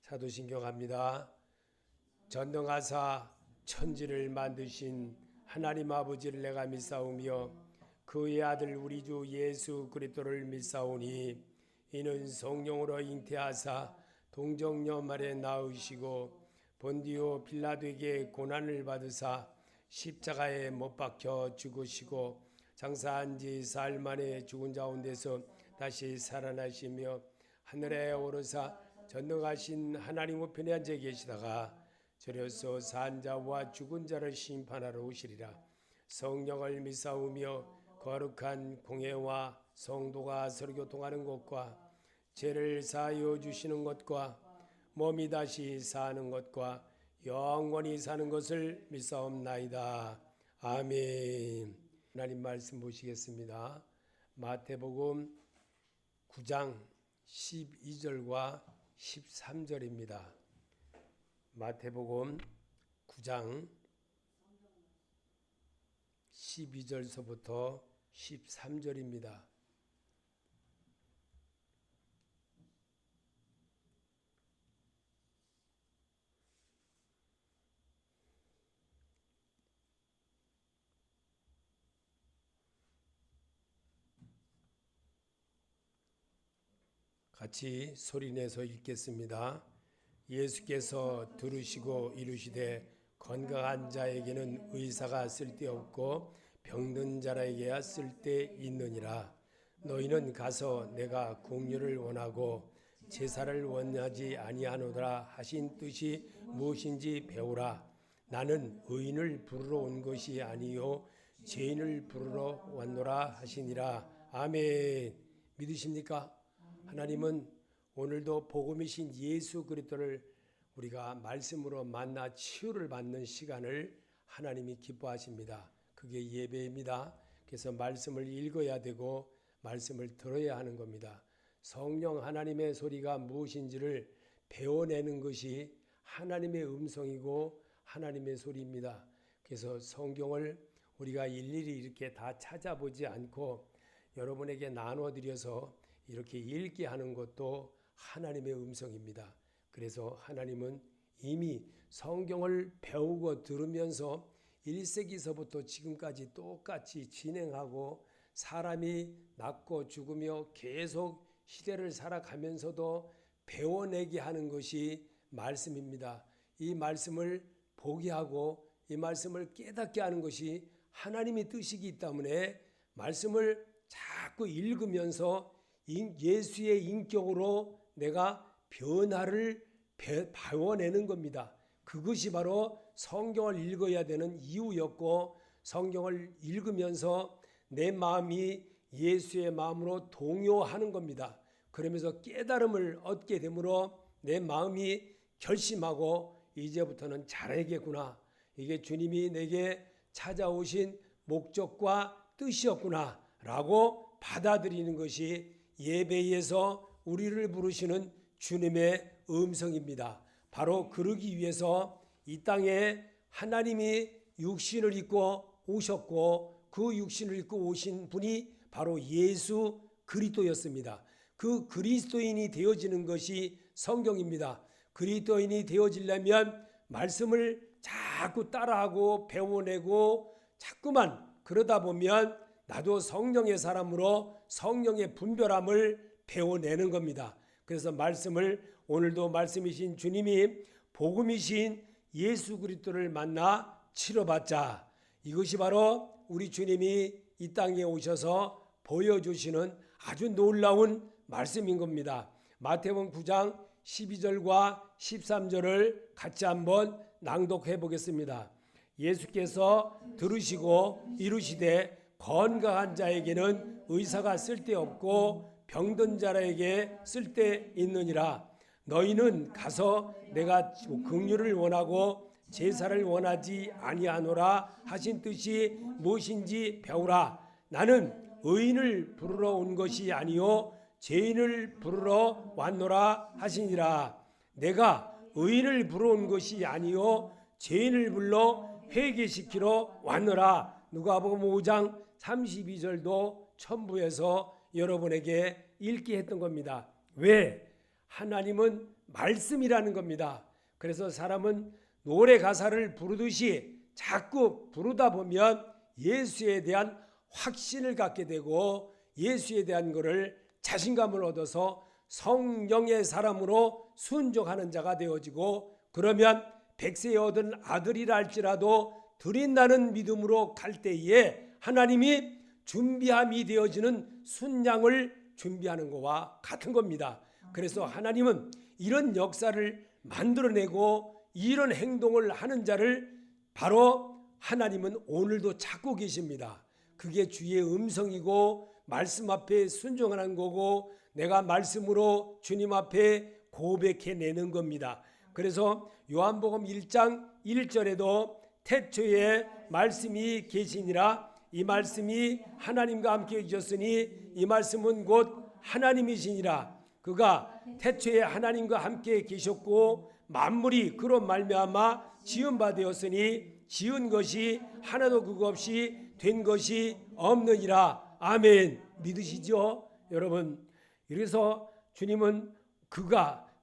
사도신경 합니다. 전능하사 천지를 만드신 하나님 아버지를 내가 믿사오며 그의 아들 우리 주 예수 그리스도를 믿사오니 이는 성령으로 잉태하사 동정녀 말에 낳으시고 본디오 빌라도에게 고난을 받으사 십자가에 못 박혀 죽으시고 장사한 지 사흘 만에 죽은 가운데서 다시 살아나시며 하늘에 오르사 전능하신 하나님 우편에 앉아 계시다가 저려서 산 자와 죽은 자를 심판하러 오시리라. 성령을 믿사오며 거룩한 공회와 성도가 서로 교통하는 것과 죄를 사하여 주시는 것과 몸이 다시 사는 것과 영원히 사는 것을 믿사옵나이다. 아멘. 하나님 말씀 보시겠습니다. 마태복음 9장 12절과 13절입니다. 마태복음 9장 12절서부터 13절입니다. 같이 소리내서 읽겠습니다. 예수께서 들으시고 이르시되 건강한 자에게는 의사가 쓸데없고 병든 자에게야 쓸데있느니라. 너희는 가서 내가 긍휼을 원하고 제사를 원하지 아니하노라 하신 뜻이 무엇인지 배우라. 나는 의인을 부르러 온 것이 아니요 죄인을 부르러 왔노라 하시니라. 아멘. 믿으십니까? 하나님은 오늘도 복음이신 예수 그리스도를 우리가 말씀으로 만나 치유를 받는 시간을 하나님이 기뻐하십니다. 그게 예배입니다. 그래서 말씀을 읽어야 되고 말씀을 들어야 하는 겁니다. 성령 하나님의 소리가 무엇인지를 배워내는 것이 하나님의 음성이고 하나님의 소리입니다. 그래서 성경을 우리가 일일이 이렇게 다 찾아보지 않고 여러분에게 나눠드려서 이렇게 읽게 하는 것도 하나님의 음성입니다. 그래서 하나님은 이미 성경을 배우고 들으면서 1세기서부터 지금까지 똑같이 진행하고 사람이 낳고 죽으며 계속 시대를 살아가면서도 배워내게 하는 것이 말씀입니다. 이 말씀을 보게 하고 이 말씀을 깨닫게 하는 것이 하나님의 뜻이기 때문에 말씀을 자꾸 읽으면서 예수의 인격으로 내가 변화를 배워내는 겁니다. 그것이 바로 성경을 읽어야 되는 이유였고 성경을 읽으면서 내 마음이 예수의 마음으로 동요하는 겁니다. 그러면서 깨달음을 얻게 되므로 내 마음이 결심하고 이제부터는 잘하겠구나. 이게 주님이 내게 찾아오신 목적과 뜻이었구나 라고 받아들이는 것이 예배에서 우리를 부르시는 주님의 음성입니다. 바로 그러기 위해서 이 땅에 하나님이 육신을 입고 오셨고 그 육신을 입고 오신 분이 바로 예수 그리스도였습니다. 그 그리스도인이 되어지는 것이 성경입니다. 그리스도인이 되어지려면 말씀을 자꾸 따라하고 배워내고 자꾸만 그러다 보면 나도 성령의 사람으로 성령의 분별함을 배워내는 겁니다. 그래서 말씀을 오늘도 말씀이신 주님이 복음이신 예수 그리스도를 만나 치러받자. 이것이 바로 우리 주님이 이 땅에 오셔서 보여주시는 아주 놀라운 말씀인 겁니다. 마태복음 9장 12절과 13절을 같이 한번 낭독해 보겠습니다. 예수께서 들으시고 이르시되 건강한 자에게는 의사가 쓸데없고 병든 자에게 쓸데있느니라. 너희는 가서 내가 긍휼을 원하고 제사를 원하지 아니하노라 하신 뜻이 무엇인지 배우라. 나는 의인을 부르러 온 것이 아니요 죄인을 부르러 왔노라 하시니라. 내가 의인을 부르러 온 것이 아니요 죄인을 불러 회개시키러 왔노라. 누가복음 5장 32절도 첨부해서 여러분에게 읽게 했던 겁니다. 왜? 하나님은 말씀이라는 겁니다. 그래서 사람은 노래 가사를 부르듯이 자꾸 부르다 보면 예수에 대한 확신을 갖게 되고 예수에 대한 것을 자신감을 얻어서 성령의 사람으로 순종하는 자가 되어지고, 그러면 100세에 얻은 아들이라 할지라도 드린다는 믿음으로 갈 때에 하나님이 준비함이 되어지는 순양을 준비하는 것과 같은 겁니다. 그래서 하나님은 이런 역사를 만들어내고 이런 행동을 하는 자를 바로 하나님은 오늘도 찾고 계십니다. 그게 주의 음성이고 말씀 앞에 순종하는 거고 내가 말씀으로 주님 앞에 고백해내는 겁니다. 그래서 요한복음 1장 1절에도 태초에 말씀이 계시니라, 이 말씀이 하나님과 함께 계셨으니 이 말씀은 곧 하나님이시니라. 그가 태초에 하나님과 함께 계셨고 만물이 그로 말미암아 지은 바 되었으니 지은 것이 하나도 그거 없이 된 것이 없느니라. 아멘. 믿으시죠 여러분? 그래서 주님은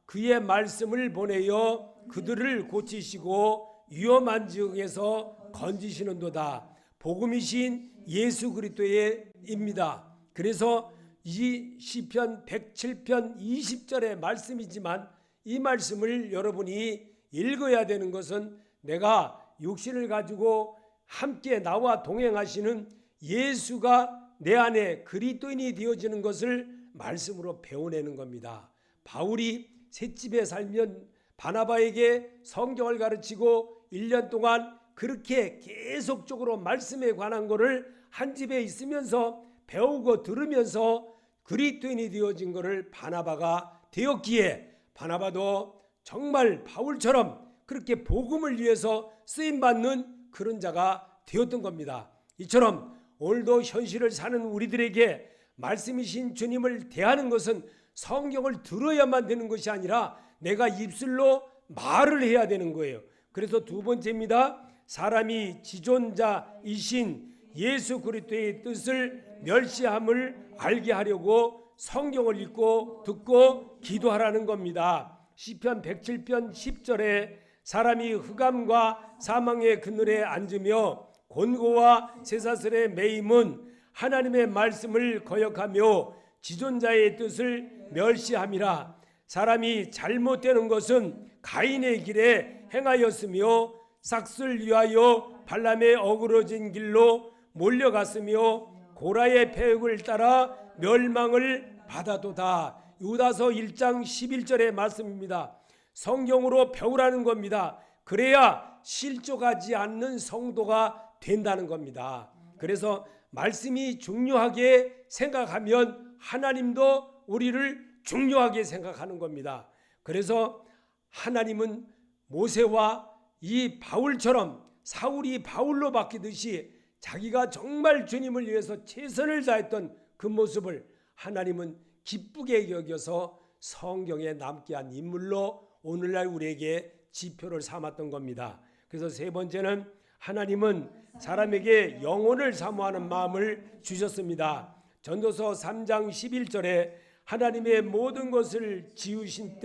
그의 말씀을 보내어 그들을 고치시고 위험한 지역에서 건지시는도다. 복음이신 예수 그리스도의입니다. 그래서 이 시편 107편 20절의 말씀이지만 이 말씀을 여러분이 읽어야 되는 것은 내가 육신을 가지고 함께 나와 동행하시는 예수가 내 안에 그리스도인이 되어지는 것을 말씀으로 배워내는 겁니다. 바울이 셋집에 살면 바나바에게 성경을 가르치고 1년 동안 그렇게 계속적으로 말씀에 관한 것을 한 집에 있으면서 배우고 들으면서 그리스도인이 되어진 것을 바나바가 되었기에 바나바도 정말 바울처럼 그렇게 복음을 위해서 쓰임받는 그런 자가 되었던 겁니다. 이처럼 오늘도 현실을 사는 우리들에게 말씀이신 주님을 대하는 것은 성경을 들어야만 되는 것이 아니라 내가 입술로 말을 해야 되는 거예요. 그래서 두 번째입니다. 사람이 지존자이신 예수 그리스도의 뜻을 멸시함을 알게 하려고 성경을 읽고 듣고 기도하라는 겁니다. 시편 107편 10절에 사람이 흑암과 사망의 그늘에 앉으며 곤고와 쇠사슬에 매임은 하나님의 말씀을 거역하며 지존자의 뜻을 멸시함이라. 사람이 잘못되는 것은 가인의 길에 행하였으며 삭슬 위하여 발람의 어그러진 길로 몰려갔으며 고라의 패역을 따라 멸망을 받아도다. 유다서 1장 11절의 말씀입니다. 성경으로 배우라는 겁니다. 그래야 실족하지 않는 성도가 된다는 겁니다. 그래서 말씀이 중요하게 생각하면 하나님도 우리를 중요하게 생각하는 겁니다. 그래서 하나님은 모세와 이 바울처럼 사울이 바울로 바뀌듯이 자기가 정말 주님을 위해서 최선을 다했던 그 모습을 하나님은 기쁘게 여겨서 성경에 남게 한 인물로 오늘날 우리에게 지표를 삼았던 겁니다. 그래서 세 번째는 하나님은 사람에게 영혼을 사모하는 마음을 주셨습니다. 전도서 3장 11절에 하나님의 모든 것을 지으신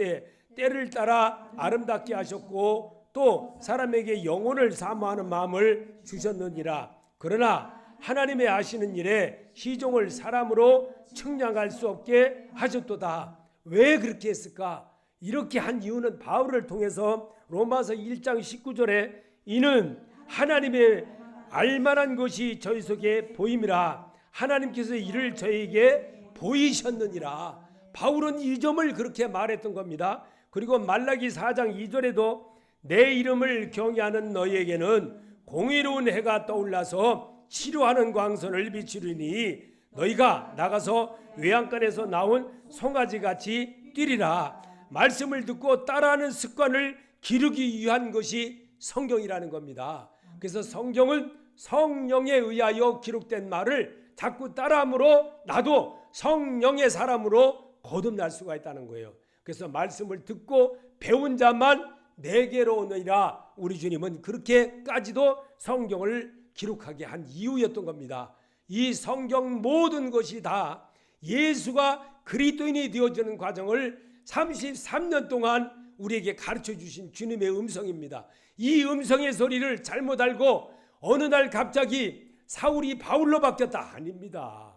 때를 따라 아름답게 하셨고 또 사람에게 영혼을 사모하는 마음을 주셨느니라. 그러나 하나님의 하시는 일에 희종을 사람으로 측량할 수 없게 하셨도다. 왜 그렇게 했을까? 이렇게 한 이유는 바울을 통해서 로마서 1장 19절에 이는 하나님의 알만한 것이 저희 속에 보임이라. 하나님께서 이를 저에게 보이셨느니라. 바울은 이 점을 그렇게 말했던 겁니다. 그리고 말라기 4장 2절에도 내 이름을 경외하는 너희에게는 공의로운 해가 떠올라서 치료하는 광선을 비추리니 너희가 나가서 외양간에서 나온 송아지같이 뛰리라. 말씀을 듣고 따라하는 습관을 기르기 위한 것이 성경이라는 겁니다. 그래서 성경은 성령에 의하여 기록된 말을 자꾸 따라함으로 나도 성령의 사람으로 거듭날 수가 있다는 거예요. 그래서 말씀을 듣고 배운 자만 내게로 오느니라. 우리 주님은 그렇게까지도 성경을 기록하게 한 이유였던 겁니다. 이 성경 모든 것이 다 예수가 그리스도인이 되어지는 과정을 33년 동안 우리에게 가르쳐 주신 주님의 음성입니다. 이 음성의 소리를 잘못 알고 어느 날 갑자기 사울이 바울로 바뀌었다. 아닙니다.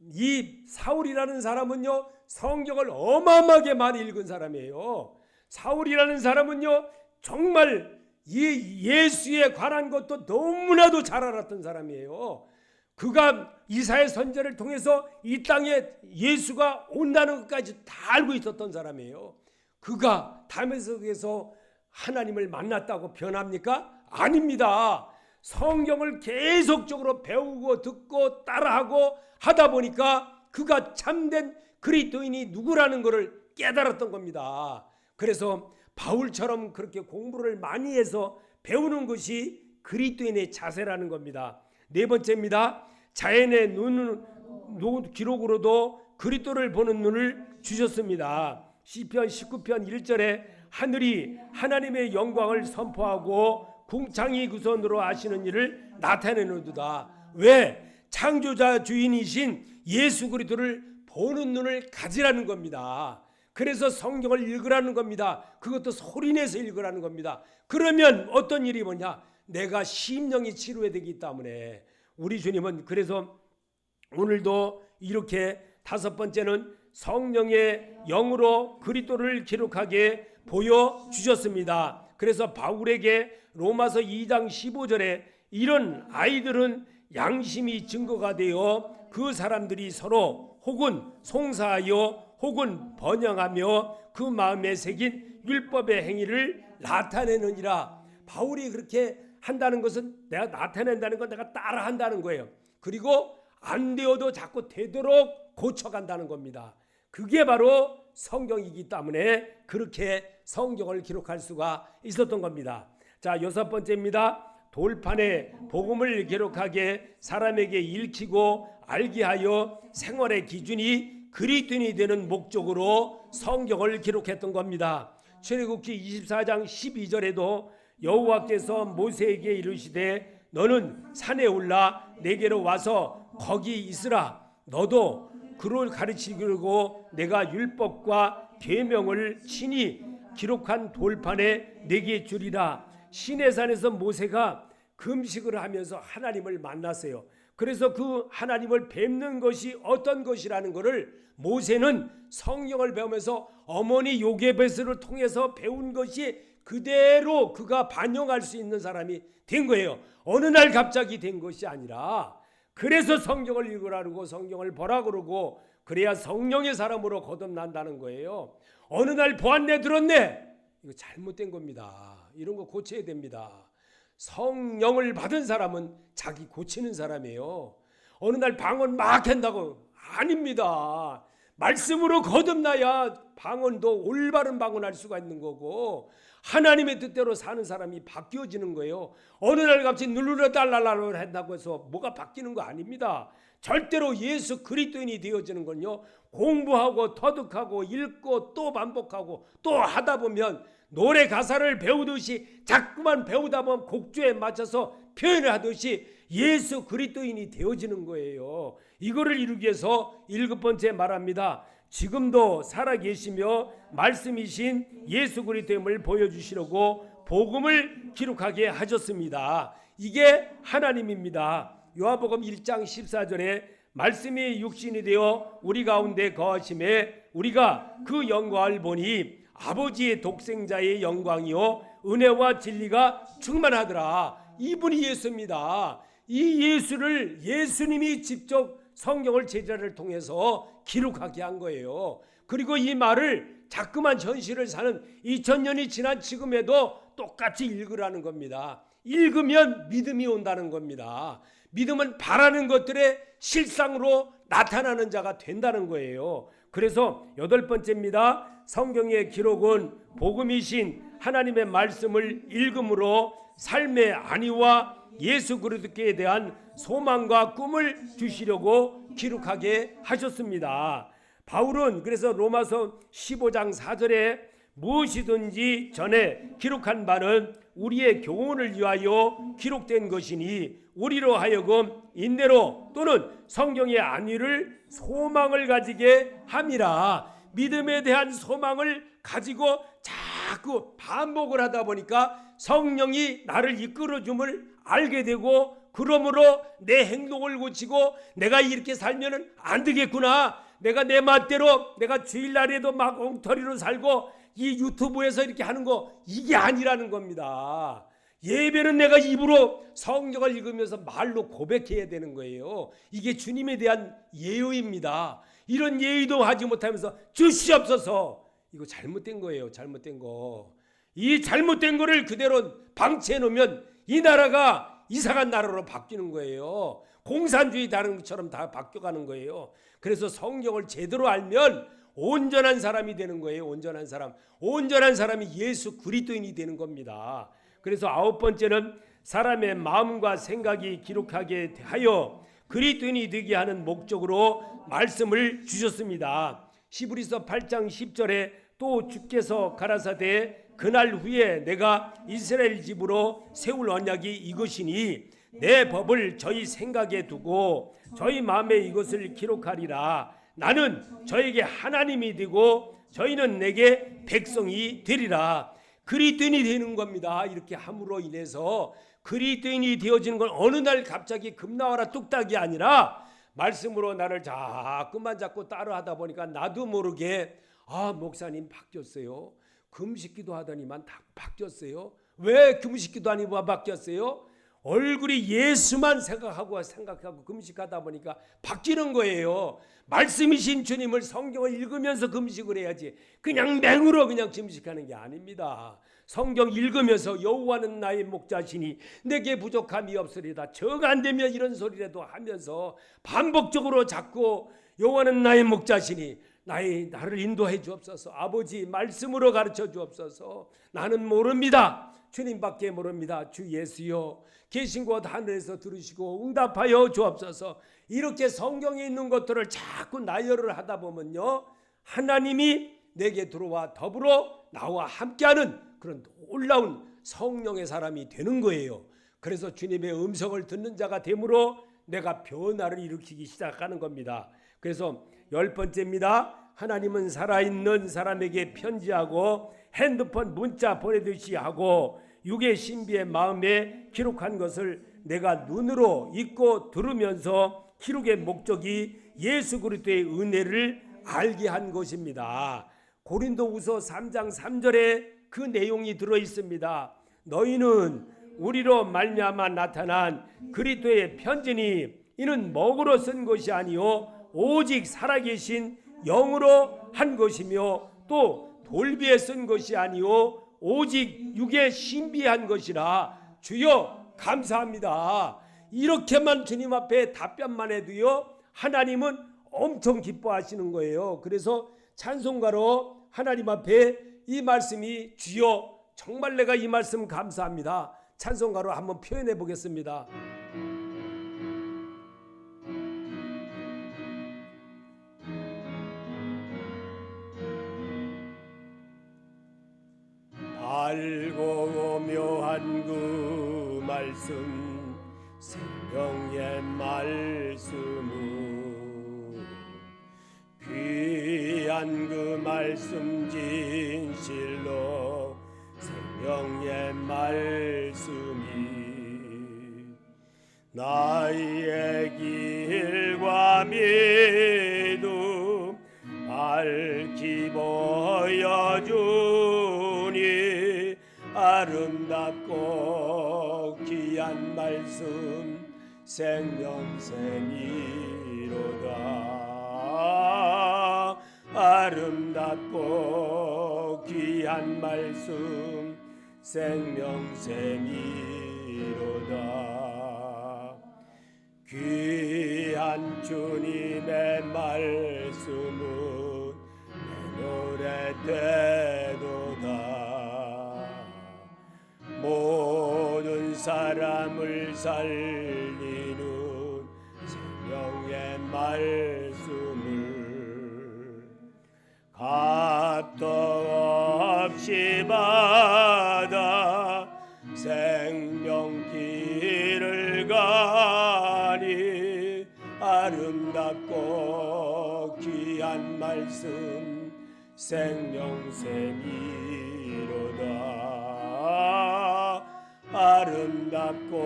이 사울이라는 사람은요, 성경을 어마어마하게 많이 읽은 사람이에요. 사울이라는 사람은요, 정말 이 예수에 관한 것도 너무나도 잘 알았던 사람이에요. 그가 이사야 선지자를 통해서 이 땅에 예수가 온다는 것까지 다 알고 있었던 사람이에요. 그가 다메섹에서 하나님을 만났다고 변합니까? 아닙니다. 성경을 계속적으로 배우고 듣고 따라하고 하다 보니까 그가 참된 그리스도인이 누구라는 것을 깨달았던 겁니다. 그래서 바울처럼 그렇게 공부를 많이 해서 배우는 것이 그리스도인의 자세라는 겁니다. 네 번째입니다. 자연의 눈 기록으로도 그리스도를 보는 눈을 주셨습니다. 시편 19편 1절에 하늘이 하나님의 영광을 선포하고 궁창이 그 손으로 하시는 일을 나타내노도다. 왜? 창조자 주인이신 예수 그리스도를 보는 눈을 가지라는 겁니다. 그래서 성경을 읽으라는 겁니다. 그것도 소리내서 읽으라는 겁니다. 그러면 어떤 일이 뭐냐? 내가 심령이 치료되기 때문에 우리 주님은 그래서 오늘도 이렇게 다섯 번째는 성령의 영으로 그리스도를 기록하게 보여주셨습니다. 그래서 바울에게 로마서 2장 15절에 이런 아이들은 양심이 증거가 되어 그 사람들이 서로 혹은 송사하여 혹은 번영하며 그 마음에 새긴 율법의 행위를 나타내느니라. 바울이 그렇게 한다는 것은 내가 나타낸다는 건 내가 따라한다는 거예요. 그리고 안 되어도 자꾸 되도록 고쳐간다는 겁니다. 그게 바로 성경이기 때문에 그렇게 성경을 기록할 수가 있었던 겁니다. 자, 여섯 번째입니다. 돌판에 복음을 기록하게 사람에게 읽히고 알게 하여 생활의 기준이 그리스도인이 되는 목적으로 성경을 기록했던 겁니다. 출애굽기 24장 12절에도 여호와께서 모세에게 이르시되 너는 산에 올라 내게로 와서 거기 있으라. 너도 그를 가르치고 내가 율법과 계명을 친히 기록한 돌판에 내게 주리라. 시내산에서 모세가 금식을 하면서 하나님을 만났어요. 그래서 그 하나님을 뵙는 것이 어떤 것이라는 것을 모세는 성경을 배우면서 어머니 요게베스를 통해서 배운 것이 그대로 그가 반영할 수 있는 사람이 된 거예요. 어느 날 갑자기 된 것이 아니라 그래서 성경을 읽으라고 성경을 보라 그러고 그래야 성령의 사람으로 거듭난다는 거예요. 어느 날 보았네 들었네 이거 잘못된 겁니다. 이런 거 고쳐야 됩니다. 성령을 받은 사람은 자기 고치는 사람이에요. 어느 날 방언 막 한다고 아닙니다. 말씀으로 거듭나야 방언도 올바른 방언할 수가 있는 거고 하나님의 뜻대로 사는 사람이 바뀌어지는 거예요. 어느 날 갑자기 눌러달라고 한다고 해서 뭐가 바뀌는 거 아닙니다. 절대로 예수 그리스도인이 되어지는 건요, 공부하고 터득하고 읽고 또 반복하고 또 하다 보면 노래 가사를 배우듯이 자꾸만 배우다 보면 곡조에 맞춰서 표현을 하듯이 예수 그리스도인이 되어지는 거예요. 이거를 이루기 위해서 일곱 번째 말합니다. 지금도 살아계시며 말씀이신 예수 그리스도임을 보여주시려고 복음을 기록하게 하셨습니다. 이게 하나님입니다. 요한복음 1장 14절에 말씀이 육신이 되어 우리 가운데 거하심에 우리가 그 영광을 보니 아버지의 독생자의 영광이요 은혜와 진리가 충만하더라. 이분이 예수입니다. 이 예수를 예수님이 직접 성경을 제자를 통해서 기록하게 한 거예요. 그리고 이 말을 자꾸만 현실을 사는 2000년이 지난 지금에도 똑같이 읽으라는 겁니다. 읽으면 믿음이 온다는 겁니다. 믿음은 바라는 것들의 실상으로 나타나는 자가 된다는 거예요. 그래서 여덟 번째입니다. 성경의 기록은 복음이신 하나님의 말씀을 읽음으로 삶의 안위와 예수 그리스도께 대한 소망과 꿈을 주시려고 기록하게 하셨습니다. 바울은 그래서 로마서 15장 4절에 무엇이든지 전에 기록한 바는 우리의 교훈을 위하여 기록된 것이니 우리로 하여금 인내로 또는 성경의 안위를 소망을 가지게 함이라. 믿음에 대한 소망을 가지고 자꾸 반복을 하다 보니까 성령이 나를 이끌어줌을 알게 되고, 그러므로 내 행동을 고치고 내가 이렇게 살면은 안 되겠구나, 내가 내 맛대로 내가 주일날에도 막 엉터리로 살고 이 유튜브에서 이렇게 하는 거, 이게 아니라는 겁니다. 예배는 내가 입으로 성경을 읽으면서 말로 고백해야 되는 거예요. 이게 주님에 대한 예의입니다. 이런 예의도 하지 못하면서 주시옵소서, 이거 잘못된 거예요. 잘못된 거. 이 잘못된 거를 그대로 방치해 놓으면 이 나라가 이상한 나라로 바뀌는 거예요. 공산주의 다른 것처럼 다 바뀌어가는 거예요. 그래서 성경을 제대로 알면 온전한 사람이 되는 거예요. 온전한 사람. 온전한 사람이 예수 그리스도인이 되는 겁니다. 그래서 9번째는 사람의 마음과 생각이 기록하게 하여 그리스도인이 되게 하는 목적으로 말씀을 주셨습니다. 히브리서 8장 10절에 또 주께서 가라사대 그날 후에 내가 이스라엘 집으로 세울 언약이 이것이니 내 법을 저희 생각에 두고 저희 마음에 이것을 기록하리라. 나는 저에게 하나님이 되고 저희는 내게 백성이 되리라. 그리스도인이 되는 겁니다. 이렇게 함으로 인해서 그리스도인이 되어지는 건 어느 날 갑자기 금나와라 뚝딱이 아니라 말씀으로 나를 자꾸만 자꾸 따라하다 보니까 나도 모르게 목사님 바뀌었어요. 금식기도 하더니만 다 바뀌었어요. 왜 금식기도 아니고 바뀌었어요? 얼굴이 예수만 생각하고 금식하다 보니까 바뀌는 거예요. 말씀이신 주님을 성경을 읽으면서 금식을 해야지 그냥 맹으로 그냥 금식하는 게 아닙니다. 성경 읽으면서 여호와는 나의 목자시니 내게 부족함이 없으리다. 정 안 되면 이런 소리라도 하면서 반복적으로 자꾸 여호와는 나의 목자시니 나를 인도해 주옵소서. 아버지 말씀으로 가르쳐 주옵소서. 나는 모릅니다. 주님밖에 모릅니다. 주 예수여 계신 곳 하늘에서 들으시고 응답하여 주옵소서. 이렇게 성경에 있는 것들을 자꾸 나열을 하다 보면요, 하나님이 내게 들어와 더불어 나와 함께하는 그런 놀라운 성령의 사람이 되는 거예요. 그래서 주님의 음성을 듣는 자가 되므로 내가 변화를 일으키기 시작하는 겁니다. 그래서 10번째입니다. 하나님은 살아있는 사람에게 편지하고 핸드폰 문자 보내듯이 하고 육의 신비의 마음에 기록한 것을 내가 눈으로 읽고 들으면서 기록의 목적이 예수 그리스도의 은혜를 알게 한 것입니다. 고린도후서 3장 3절에 그 내용이 들어 있습니다. 너희는 우리로 말미암아 나타난 그리스도의 편지니 이는 먹으로 쓴 것이 아니요 오직 살아계신 영으로 한 것이며 또 돌비에 쓴 것이 아니요 오직 육에 신비한 것이라. 주여 감사합니다. 이렇게만 주님 앞에 답변만 해도요 하나님은 엄청 기뻐하시는 거예요. 그래서 찬송가로 하나님 앞에 이 말씀이 주여 정말 내가 이 말씀 감사합니다. 찬송가로 한번 표현해 보겠습니다. 알고 묘한 그 말씀 생명의 말씀은 귀한 그 말씀 진실로 생명의 말씀이 나의 길과 믿음 밝히 보여주니 아름답고 귀한 말씀 생명샘이로다. 아름답고 귀한 말씀 생명샘이로다. 귀한 주님의 말씀은 내 노래 되도다. 모든 사람을 살리는 생명의 말씀을 값도 없이 받아 생명길을 가니 아름답고 귀한 말씀 생명샘이로다. 아름답고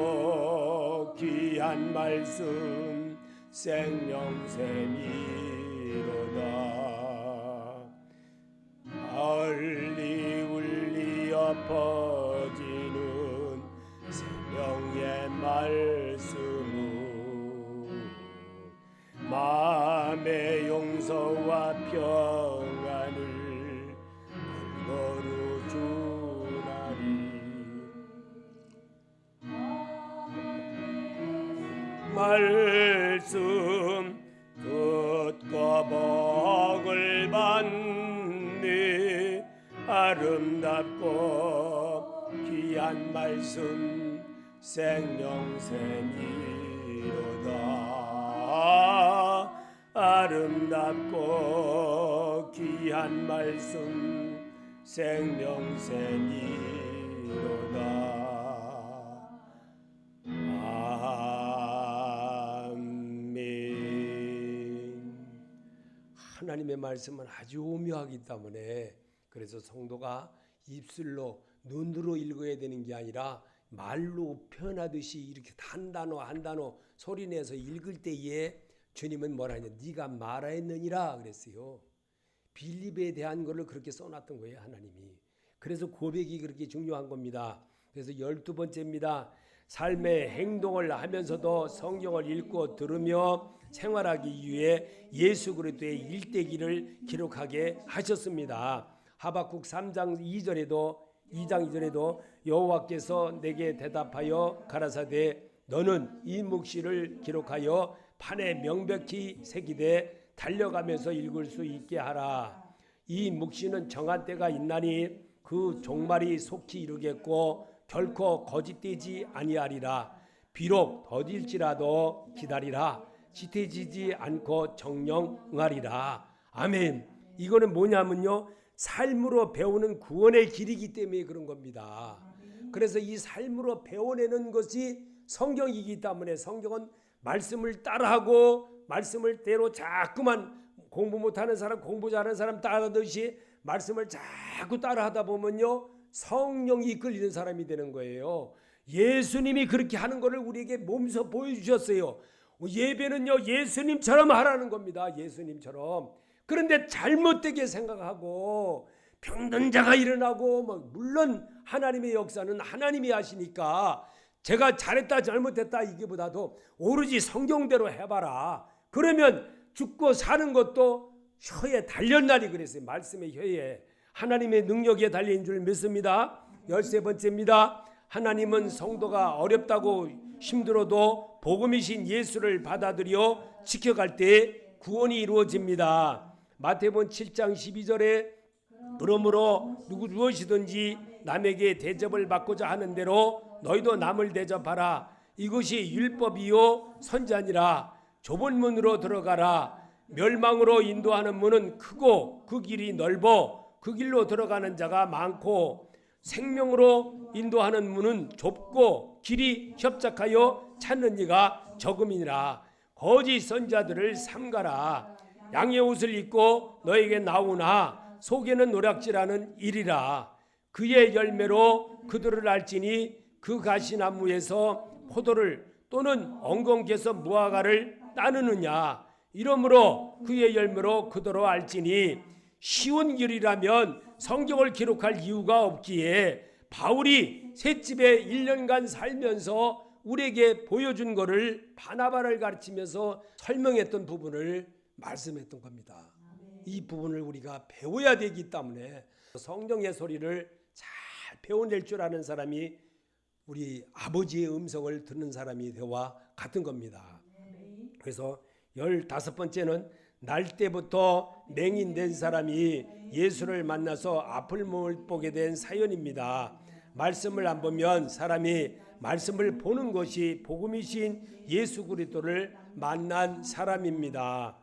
귀한 말씀 생명샘이로다. 널리 울리어 퍼지는 생명의 말씀은 마음의 용서와 평안을 골고루 주나니. 말씀 듣고 복을 받네. 아름답고 귀한 말씀 생명샘이로다. 아름답고 귀한 말씀 생명샘이로다. 하나님의 말씀은 아주 오묘하기 때문에 그래서 성도가 입술로 눈으로 읽어야 되는 게 아니라 말로 표현하듯이 이렇게 한 단어 한 단어 소리내서 읽을 때에 주님은 뭐라냐, 네가 말하였느니라 그랬어요. 빌립에 대한 것을 그렇게 써놨던 거예요, 하나님이. 그래서 고백이 그렇게 중요한 겁니다. 그래서 12번째입니다. 삶의 행동을 하면서도 성경을 읽고 들으며 생활하기 위해 예수 그리스도의 일대기를 기록하게 하셨습니다. 하박국 3장 2절에도 여호와께서 내게 대답하여 가라사대 너는 이 묵시를 기록하여 판에 명백히 새기되 달려가면서 읽을 수 있게 하라. 이 묵시는 정한 때가 있나니 그 종말이 속히 이르겠고 결코 거짓되지 아니하리라. 비록 더딜지라도 기다리라. 지태지지 않고 정령 응하리라. 아멘. 이거는 뭐냐면요, 삶으로 배우는 구원의 길이기 때문에 그런 겁니다. 그래서 이 삶으로 배워내는 것이 성경이기 때문에 성경은 말씀을 따라하고 말씀을 대로 자꾸만 공부 못하는 사람 공부 잘하는 사람 따라하듯이 말씀을 자꾸 따라하다 보면요 성령이 이끌리는 사람이 되는 거예요. 예수님이 그렇게 하는 것을 우리에게 몸소 보여주셨어요. 예배는요 예수님처럼 하라는 겁니다. 예수님처럼. 그런데 잘못되게 생각하고 병든 자가 일어나고 물론 하나님의 역사는 하나님이 하시니까 제가 잘했다 잘못했다 이게보다도 오로지 성경대로 해봐라. 그러면 죽고 사는 것도 혀에 달렸나니 그랬어요. 말씀의 혀에 하나님의 능력에 달린 줄 믿습니다. 13번째입니다. 하나님은 성도가 어렵다고 힘들어도 복음이신 예수를 받아들여 지켜갈 때 구원이 이루어집니다. 마태복음 7장 12절에 그러므로 무엇이든지 남에게 대접을 받고자 하는 대로 너희도 남을 대접하라. 이것이 율법이요 선지자니라. 좁은 문으로 들어가라. 멸망으로 인도하는 문은 크고 그 길이 넓어 그 길로 들어가는 자가 많고 생명으로 인도하는 문은 좁고 길이 협착하여 찾는 이가 적음이니라. 거짓 선지자들을 삼가라. 양의 옷을 입고 너에게 나오나 속에는 노략질하는 일이라. 그의 열매로 그들을 알지니 그 가시나무에서 포도를 또는 엉겅퀴에서 무화과를 따느느냐. 이러므로 그의 열매로 그들을 알지니. 쉬운 길이라면 성경을 기록할 이유가 없기에 바울이 셋집에 1년간 살면서 우리에게 보여준 것을 바나바를 가르치면서 설명했던 부분을 말씀했던 겁니다. 이 부분을 우리가 배워야 되기 때문에 성경의 소리를 잘 배워낼 줄 아는 사람이 우리 아버지의 음성을 듣는 사람이 되와 같은 겁니다. 그래서 15번째는 날 때부터 맹인된 사람이 예수를 만나서 아플 몸을 보게 된 사연입니다. 말씀을 안 보면 사람이 말씀을 보는 것이 복음이신 예수 그리스도를 만난 사람입니다.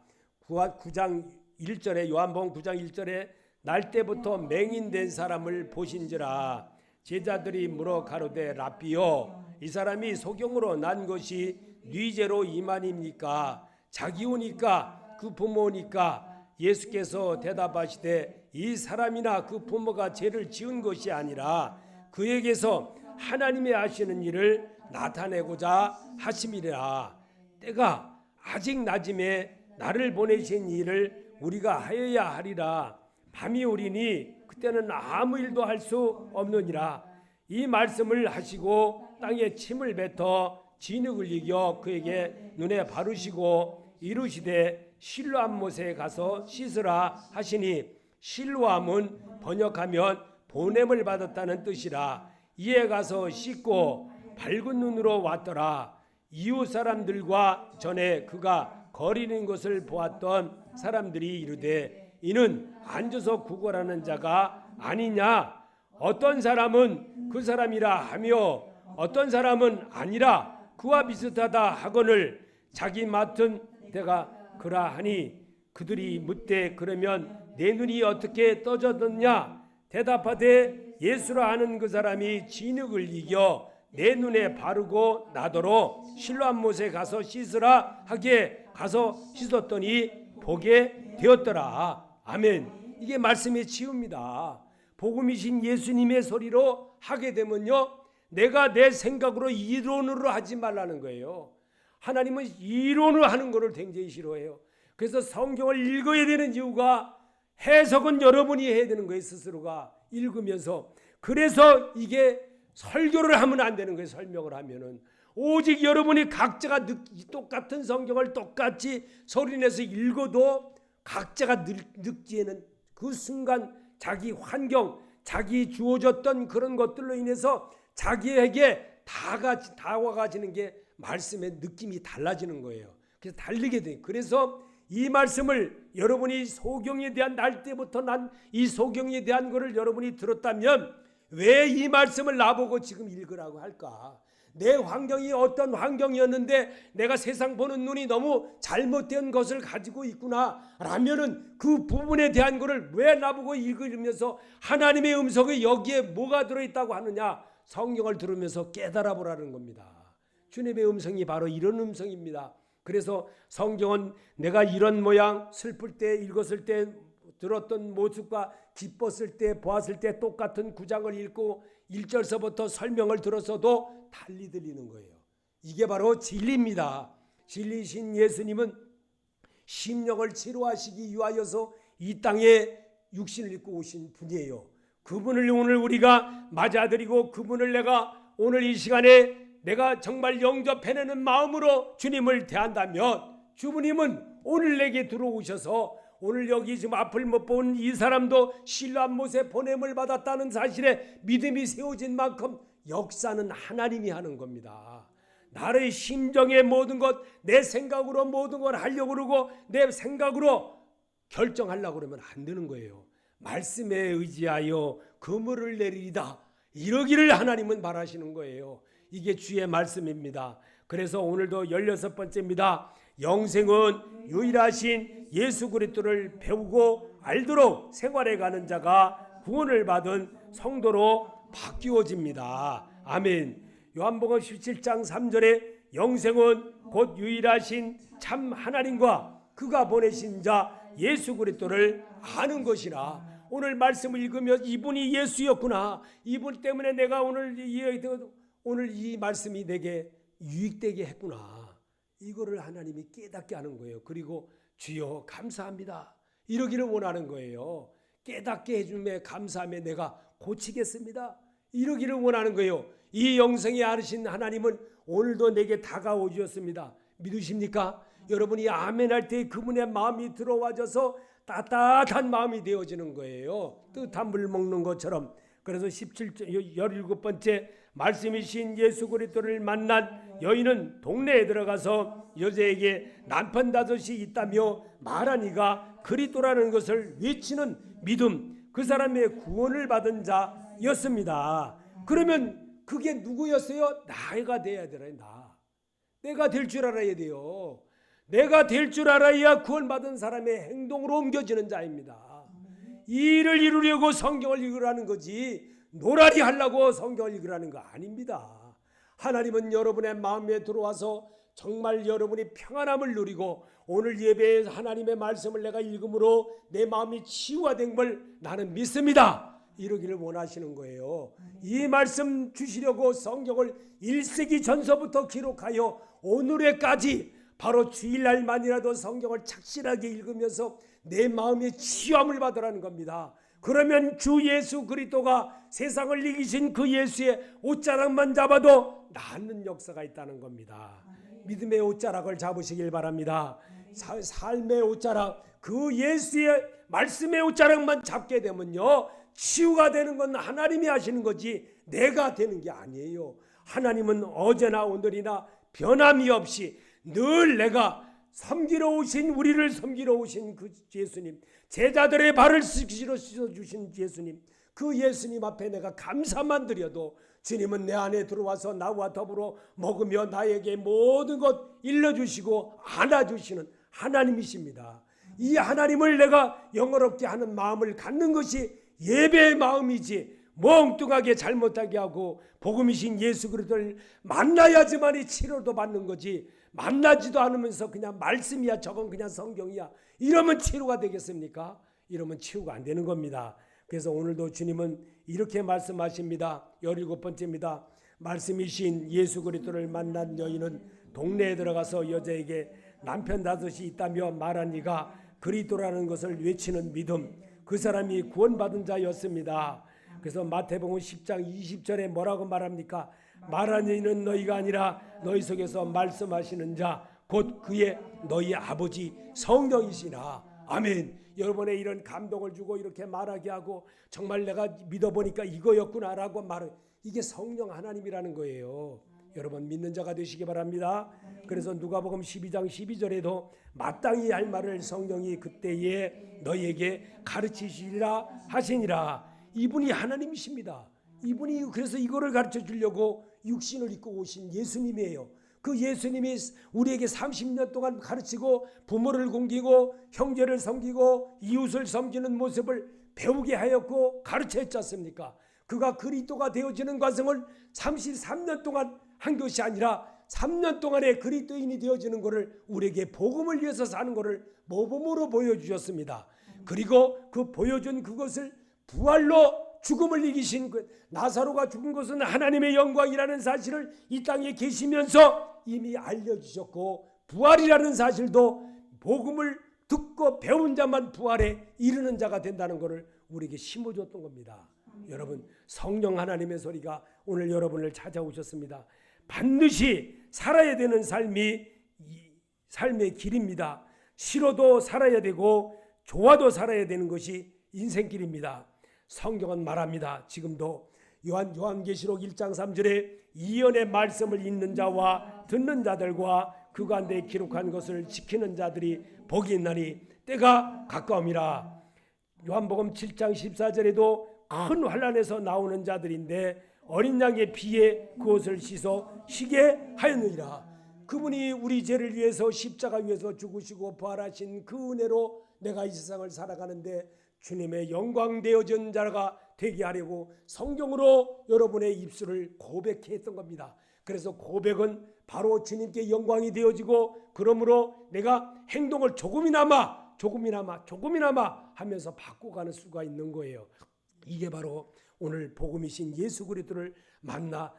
9장 1절에 요한복음 9장 1절에 날 때부터 맹인된 사람을 보신지라. 제자들이 물어 가로되 라삐요 이 사람이 소경으로 난 것이 뉘제로 이만입니까? 자기 오니까 그 부모니까? 예수께서 대답하시되 이 사람이나 그 부모가 죄를 지은 것이 아니라 그에게서 하나님이 하시는 일을 나타내고자 하심이라. 때가 아직 낮음에 나를 보내신 일을 우리가 하여야 하리라. 밤이 오리니 그때는 아무 일도 할 수 없느니라. 이 말씀을 하시고 땅에 침을 뱉어 진흙을 이겨 그에게 눈에 바르시고 이르시되 실로암 못에 가서 씻으라 하시니, 실로암은 번역하면 보냄을 받았다는 뜻이라. 이에 가서 씻고 밝은 눈으로 왔더라. 이웃 사람들과 전에 그가 거리는 것을 보았던 사람들이 이르되 이는 앉아서 구걸하는 자가 아니냐. 어떤 사람은 그 사람이라 하며 어떤 사람은 아니라 그와 비슷하다 하거늘 자기 맡은 데가 그러하니, 그들이 묻되 그러면 내 눈이 어떻게 떠졌느냐. 대답하되 예수라 하는 그 사람이 진흙을 이겨 내 눈에 바르고 나더러 실로암 못에 가서 씻으라 하기에 가서 씻었더니 보게 되었더라. 아멘. 이게 말씀의 치유입니다. 복음이신 예수님의 소리로 하게 되면요, 내가 내 생각으로 이론으로 하지 말라는 거예요. 하나님은 이론으로 하는 것을 굉장히 싫어해요. 그래서 성경을 읽어야 되는 이유가 해석은 여러분이 해야 되는 거예요. 스스로가 읽으면서. 그래서 이게 설교를 하면 안 되는 거예요. 설명을 하면은 오직 여러분이 각자가 똑같은 성경을 똑같이 소리내서 읽어도 각자가 느끼는 그 순간 자기 환경, 자기 주어졌던 그런 것들로 인해서 자기에게 다가가지는 게 말씀의 느낌이 달라지는 거예요. 그래서 다르게 돼요. 그래서 이 말씀을 여러분이 소경에 대한 날 때부터 난 이 소경에 대한 것을 여러분이 들었다면 왜 이 말씀을 나보고 지금 읽으라고 할까? 내 환경이 어떤 환경이었는데 내가 세상 보는 눈이 너무 잘못된 것을 가지고 있구나 라면은 그 부분에 대한 것을 왜 나보고 읽으면서 하나님의 음성이 여기에 뭐가 들어있다고 하느냐, 성경을 들으면서 깨달아 보라는 겁니다. 주님의 음성이 바로 이런 음성입니다. 그래서 성경은 내가 이런 모양, 슬플 때, 읽었을 때, 들었던 모습과 기뻤을 때, 보았을 때 똑같은 구장을 읽고 1절서부터 설명을 들었어도 달리 들리는 거예요. 이게 바로 진리입니다. 진리신 예수님은 심령을 치료하시기 위하여서 이 땅에 육신을 입고 오신 분이에요. 그분을 오늘 우리가 맞아들이고 그분을 내가 오늘 이 시간에 내가 정말 영접해내는 마음으로 주님을 대한다면 주님은 오늘 내게 들어오셔서 오늘 여기 지금 앞을 못 본 이 사람도 실로암 못에 보냄을 받았다는 사실에 믿음이 세워진 만큼 역사는 하나님이 하는 겁니다. 나의 심정의 모든 것, 내 생각으로 모든 걸 하려고 그러고 내 생각으로 결정하려고 그러면 안 되는 거예요. 말씀에 의지하여 그물을 내리리다, 이러기를 하나님은 바라시는 거예요. 이게 주의 말씀입니다. 그래서 오늘도 16번째입니다. 영생은 유일하신 예수 그리스도를 배우고 알도록 생활해가는 자가 구원을 받은 성도로 바뀌어집니다. 아멘. 요한복음 17장 3절에 영생은 곧 유일하신 참 하나님과 그가 보내신 자 예수 그리스도를 아는 것이라. 오늘 말씀을 읽으면 이분이 예수였구나, 이분 때문에 내가 오늘 이 말씀이 내게 유익되게 했구나, 이거를 하나님이 깨닫게 하는 거예요. 그리고 주여 감사합니다, 이러기를 원하는 거예요. 깨닫게 해줌에 감사함에 내가 고치겠습니다, 이러기를 원하는 거예요. 이 영생에 아르신 하나님은 오늘도 내게 다가오 주셨습니다. 믿으십니까? 여러분이 아멘할 때 그분의 마음이 들어와져서 따뜻한 마음이 되어지는 거예요. 뜨뜻한 물 먹는 것처럼. 그래서 17번째 말씀이신 예수 그리스도를 만난 여인은 동네에 들어가서 여자에게 남편 다섯이 있다며 말하니가 그리스도라는 것을 외치는 믿음, 그 사람의 구원을 받은 자였습니다. 그러면 그게 누구였어요? 나가 돼야 되나? 내가 될 줄 알아야 돼요. 내가 될 줄 알아야 구원받은 사람의 행동으로 옮겨지는 자입니다. 이 일을 이루려고 성경을 읽으라는 거지 노라리 하려고 성경을 읽으라는 거 아닙니다. 하나님은 여러분의 마음에 들어와서 정말 여러분이 평안함을 누리고 오늘 예배에 하나님의 말씀을 내가 읽음으로 내 마음이 치유가 된 걸 나는 믿습니다. 이러기를 원하시는 거예요. 이 말씀 주시려고 성경을 1세기 전서부터 기록하여 오늘에까지 바로 주일날만이라도 성경을 착실하게 읽으면서 내 마음의 치유함을 받으라는 겁니다. 그러면 주 예수 그리스도가 세상을 이기신 그 예수의 옷자락만 잡아도 낫는 역사가 있다는 겁니다. 믿음의 옷자락을 잡으시길 바랍니다. 삶의 옷자락, 그 예수의 말씀의 옷자락만 잡게 되면요, 치유가 되는 건 하나님이 하시는 거지 내가 되는 게 아니에요. 하나님은 어제나 오늘이나 변함이 없이 늘 내가 섬기러 오신, 우리를 섬기러 오신 그 예수님, 제자들의 발을 씻어 주신 예수님, 그 예수님 앞에 내가 감사만 드려도 주님은 내 안에 들어와서 나와 더불어 먹으며 나에게 모든 것 일러주시고 안아주시는 하나님이십니다. 이 하나님을 내가 영어롭게 하는 마음을 갖는 것이 예배의 마음이지, 멍뚱하게 잘못하게 하고 복음이신 예수 그리스도를 만나야지만이 치료도 받는 거지, 만나지도 않으면서 그냥 말씀이야, 저건 그냥 성경이야, 이러면 치료가 되겠습니까? 이러면 치유가 안 되는 겁니다. 그래서 오늘도 주님은 이렇게 말씀하십니다. 17번째입니다. 말씀이신 예수 그리스도를 만난 여인은 동네에 들어가서 여자에게 남편 다섯이 있다며 말한 이가 그리스도라는 것을 외치는 믿음, 그 사람이 구원받은 자였습니다. 그래서 마태복음 10장 20절에 뭐라고 말합니까? 말하는 이는 너희가 아니라 너희 속에서 말씀하시는 자 곧 그의 너희 아버지 성령이시라. 아멘. 여러분의 이런 감동을 주고 이렇게 말하게 하고 정말 내가 믿어보니까 이거였구나라고 말을, 이게 성령 하나님이라는 거예요. 여러분 믿는 자가 되시기 바랍니다. 그래서 누가복음 12장 12절에도 마땅히 할 말을 성령이 그때에 너희에게 가르치시리라 하시니라. 이분이 하나님이십니다. 이분이 그래서 이거를 가르쳐 주려고 육신을 입고 오신 예수님이에요. 그 예수님이 우리에게 30년 동안 가르치고 부모를 섬기고 형제를 섬기고 이웃을 섬기는 모습을 배우게 하였고 가르쳤지 않습니까? 그가 그리스도가 되어지는 과정을 33년 동안 한 것이 아니라 3년 동안에 그리스도인이 되어지는 것을 우리에게 복음을 위해서 사는 것을 모범으로 보여주셨습니다. 그리고 그 보여준 그것을 부활로 죽음을 이기신 그 나사로가 죽은 것은 하나님의 영광이라는 사실을 이 땅에 계시면서 이미 알려주셨고, 부활이라는 사실도 복음을 듣고 배운 자만 부활에 이르는 자가 된다는 것을 우리에게 심어줬던 겁니다. 여러분, 성령 하나님의 소리가 오늘 여러분을 찾아오셨습니다. 반드시 살아야 되는 삶이 삶의 길입니다. 싫어도 살아야 되고 좋아도 살아야 되는 것이 인생길입니다. 성경은 말합니다. 지금도 요한계시록 1장 3절에 이언의 말씀을 읽는 자와 듣는 자들과 그 가운데 기록한 것을 지키는 자들이 복이 있나니 때가 가까움이라. 요한복음 7장 14절에도 큰 환난에서 나오는 자들인데 어린 양의 피에 그것을 씻어 쉬게 하였느니라. 그분이 우리 죄를 위해서 십자가 위에서 죽으시고 부활하신 그 은혜로 내가 이 세상을 살아가는데 주님의 영광되어진 자가 되게 하려고 성경으로 여러분의 입술을 고백해 했던 겁니다. 그래서 고백은 바로 주님께 영광이 되어지고, 그러므로 내가 행동을 조금이나마 하면서 바꿔가는 수가 있는 거예요. 이게 바로 오늘 복음이신 예수 그리스도를 만나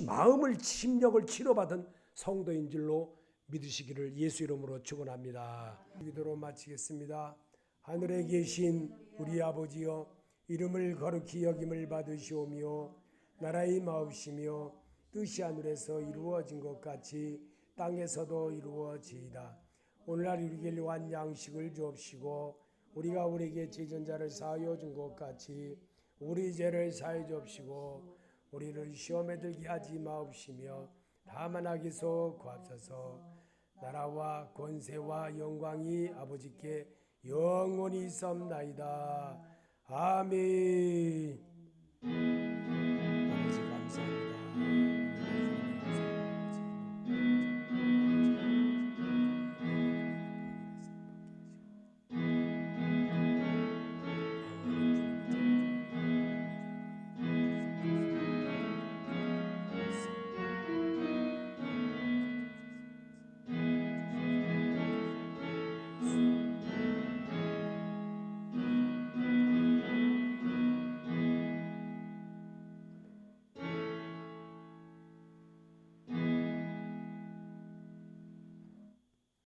마음을 심령을 치료받은 성도인 줄로 믿으시기를 예수 이름으로 축원합니다. 기도로 마치겠습니다. 하늘에 계신 우리 아버지여, 이름을 거룩히 여김을 받으시오며 나라의 마옵시며 뜻이 하늘에서 이루어진 것 같이 땅에서도 이루어지이다. 오늘날 우리에게 요한 양식을 주옵시고 우리가 우리에게 죄진 자를 사하여 준 것 같이 우리 죄를 사하여 주옵시고 우리를 시험에 들게 하지 마옵시며 다만 악에서 구하소서. 나라와 권세와 영광이 아버지께 영원히 있사옵나이다. 아멘.